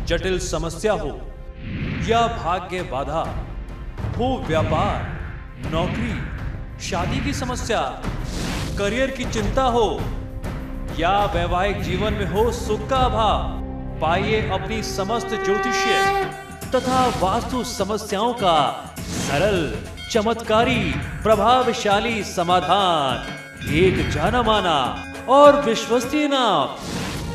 जटिल समस्या हो या भाग्य बाधा हो, व्यापार, नौकरी, शादी की समस्या, करियर की चिंता हो या वैवाहिक जीवन में हो सुख का अभाव, पाइए अपनी समस्त ज्योतिषीय तथा वास्तु समस्याओं का सरल, चमत्कारी, प्रभावशाली समाधान। एक जाना माना और विश्वसनीय नाम,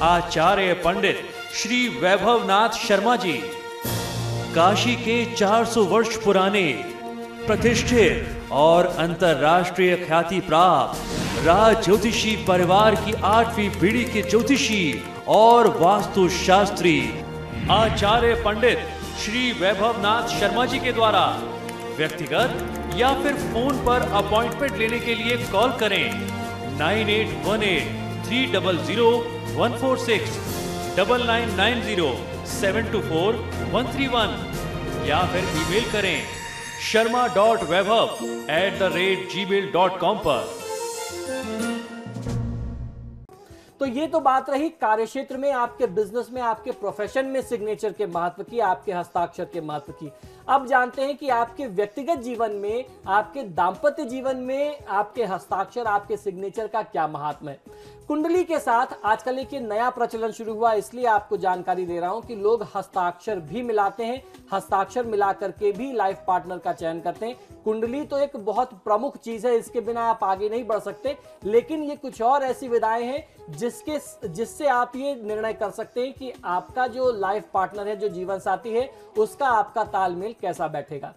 आचार्य पंडित श्री वैभवनाथ शर्मा जी, काशी के 400 वर्ष पुराने प्रतिष्ठित और अंतरराष्ट्रीय ख्याति प्राप्त राज ज्योतिषी परिवार की 8वीं पीढ़ी के ज्योतिषी और वास्तु शास्त्री आचार्य पंडित श्री वैभवनाथ शर्मा जी के द्वारा व्यक्तिगत या फिर फोन पर अपॉइंटमेंट लेने के लिए कॉल करें 9818300146, 9990724131 या फिर ईमेल करें sharma.vaibhav@gmail.com पर। तो ये तो बात रही कार्यक्षेत्र में, आपके बिजनेस में, आपके प्रोफेशन में सिग्नेचर के महत्व की, आपके हस्ताक्षर के महत्व की। अब जानते हैं कि आपके व्यक्तिगत जीवन में, आपके दाम्पत्य जीवन में आपके हस्ताक्षर, आपके सिग्नेचर का क्या महात्मा है। कुंडली के साथ आजकल एक नया प्रचलन शुरू हुआ, इसलिए आपको जानकारी दे रहा हूं कि लोग हस्ताक्षर भी मिलाते हैं, हस्ताक्षर मिला करके भी लाइफ पार्टनर का चयन करते हैं। कुंडली तो एक बहुत प्रमुख चीज है, इसके बिना आप आगे नहीं बढ़ सकते, लेकिन ये कुछ और ऐसी विधाएं हैं जिससे आप ये निर्णय कर सकते हैं कि आपका जो लाइफ पार्टनर है, जो जीवन साथी है, उसका आपका तालमेल कैसा बैठेगा।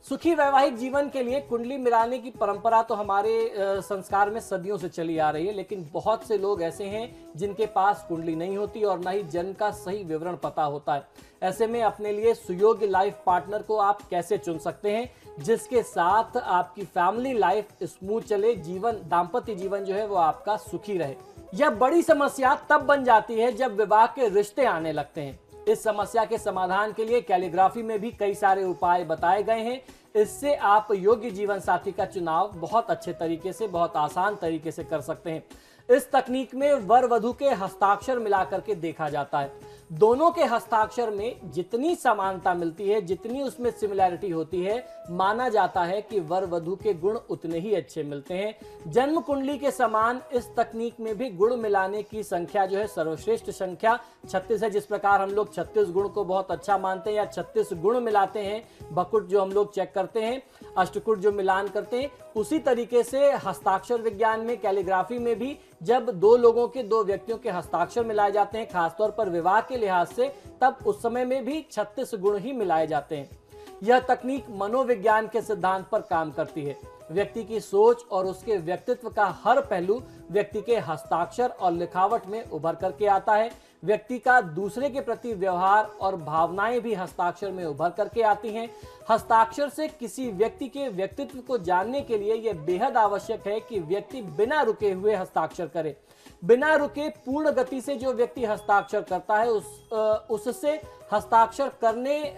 सुखी वैवाहिक जीवन के लिए कुंडली मिलाने की परंपरा तो हमारे संस्कार में सदियों से चली आ रही है, लेकिन बहुत से लोग ऐसे हैं जिनके पास कुंडली नहीं होती और ना ही जन्म का सही विवरण पता होता है। ऐसे में अपने लिए सुयोग्य लाइफ पार्टनर को आप कैसे चुन सकते हैं जिसके साथ आपकी फैमिली लाइफ स्मूथ चले, जीवन, दाम्पत्य जीवन जो है वो आपका सुखी रहे। यह बड़ी समस्या तब बन जाती है जब विवाह के रिश्ते आने लगते हैं। इस समस्या के समाधान के लिए कैलीग्राफी में भी कई सारे उपाय बताए गए हैं। इससे आप योग्य जीवन साथी का चुनाव बहुत अच्छे तरीके से, बहुत आसान तरीके से कर सकते हैं। इस तकनीक में वर वधु के हस्ताक्षर मिलाकर के देखा जाता है। दोनों के हस्ताक्षर में जितनी समानता मिलती है, जितनी उसमें सिमिलैरिटी होती है, माना जाता है कि वर वधु के गुण उतने ही अच्छे मिलते हैं। जन्म कुंडली के समान इस तकनीक में भी गुण मिलाने की संख्या जो है सर्वश्रेष्ठ संख्या 36 है। जिस प्रकार हम लोग 36 गुण को बहुत अच्छा मानते हैं या 36 गुण मिलाते हैं, बकुट जो हम लोग चेक करते हैं, अष्टकुट जो मिलान करते हैं, उसी तरीके से हस्ताक्षर विज्ञान में, कैलीग्राफी में भी जब दो लोगों के, दो व्यक्तियों के हस्ताक्षर मिलाए जाते हैं, खासतौर पर विवाह के लिहाज से, तब उस समय में भी 36 गुण ही मिलाए जाते हैं। यह तकनीक मनोविज्ञान के सिद्धांत पर काम करती है। व्यक्ति की सोच और उसके व्यक्तित्व का हर पहलू व्यक्ति के हस्ताक्षर और लिखावट में उभर करके आता है। व्यक्ति का दूसरे के प्रति व्यवहार और भावनाएं भी हस्ताक्षर में उभर करके आती हैं। हस्ताक्षर से किसी व्यक्ति के व्यक्तित्व को जानने के लिए यह बेहद आवश्यक है कि व्यक्ति बिना रुके हुए हस्ताक्षर करे। बिना रुके पूर्ण गति से जो व्यक्ति हस्ताक्षर करता है उससे हस्ताक्षर करने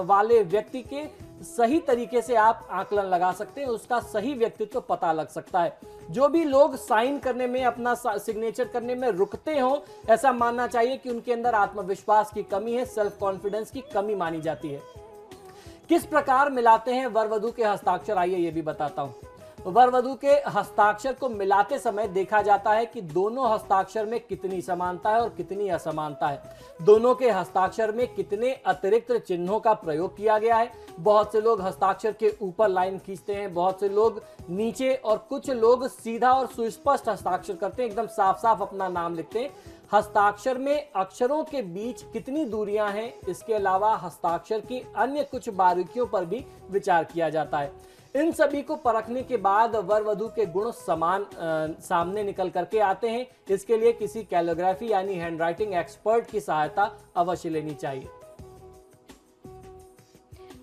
वाले व्यक्ति के सही तरीके से आप आकलन लगा सकते हैं, उसका सही व्यक्तित्व पता लग सकता है। जो भी लोग साइन करने में, अपना सिग्नेचर करने में रुकते हो, ऐसा मानना चाहिए कि उनके अंदर आत्मविश्वास की कमी है, सेल्फ कॉन्फिडेंस की कमी मानी जाती है। किस प्रकार मिलाते हैं वर वधु के हस्ताक्षर, आइए ये भी बताता हूं। वर वधु के हस्ताक्षर को मिलाते समय देखा जाता है कि दोनों हस्ताक्षर में कितनी समानता है और कितनी असमानता है, दोनों के हस्ताक्षर में कितने अतिरिक्त चिन्हों का प्रयोग किया गया है। बहुत से लोग हस्ताक्षर के ऊपर लाइन खींचते हैं, बहुत से लोग नीचे, और कुछ लोग सीधा और सुस्पष्ट हस्ताक्षर करते हैं, एकदम साफ साफ अपना नाम लिखते हैं। हस्ताक्षर में अक्षरों के बीच कितनी दूरियां हैं, इसके अलावा हस्ताक्षर की अन्य कुछ बारीकियों पर भी विचार किया जाता है। इन सभी को परखने के बाद वर वधु के गुण सामने निकल करके आते हैं। इसके लिए किसी कैलीग्राफी यानी हैंडराइटिंग एक्सपर्ट की सहायता अवश्य लेनी चाहिए।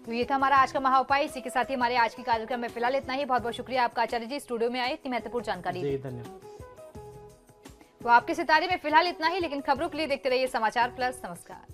तो ये था हमारा आज का महाउपाय। इसी के साथ ही हमारे आज के कार्यक्रम में फिलहाल इतना ही। बहुत बहुत शुक्रिया आपका आचार्य जी, स्टूडियो में आए, इतनी महत्वपूर्ण जानकारी दी। धन्यवाद। तो आपके सितारे में फिलहाल इतना ही, लेकिन खबरों के लिए देखते रहिए समाचार प्लस। नमस्कार।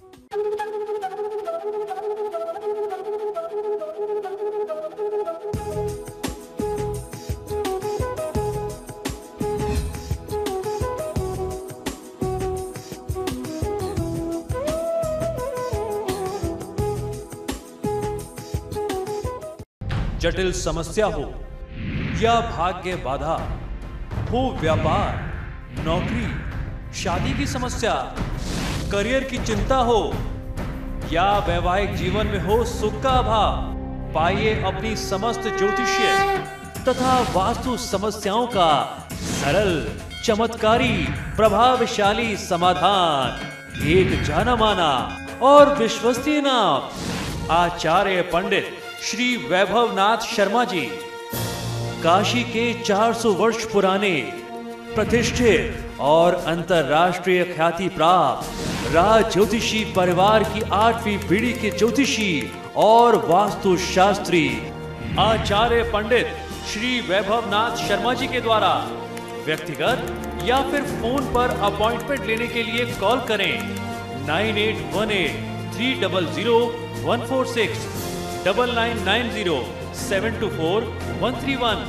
जटिल समस्या हो या भाग्य बाधा, हो व्यापार, नौकरी, शादी की समस्या, करियर की चिंता हो या वैवाहिक जीवन में हो सुख का अभाव, पाइए अपनी समस्त ज्योतिषीय तथा वास्तु समस्याओं का सरल, चमत्कारी, प्रभावशाली समाधान। एक जाना माना और विश्वसनीय नाम आचार्य पंडित श्री वैभवनाथ शर्मा जी, काशी के 400 वर्ष पुराने प्रतिष्ठित और अंतरराष्ट्रीय ख्याति प्राप्त राज ज्योतिषी परिवार की 8वीं पीढ़ी के ज्योतिषी और वास्तु शास्त्री आचार्य पंडित श्री वैभवनाथ शर्मा जी के द्वारा व्यक्तिगत या फिर फोन पर अपॉइंटमेंट लेने के लिए कॉल करें 9818-300-146, 9990-724-131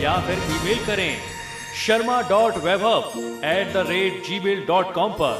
या फिर ईमेल करें sharma.vaibhav@gmail.com पर।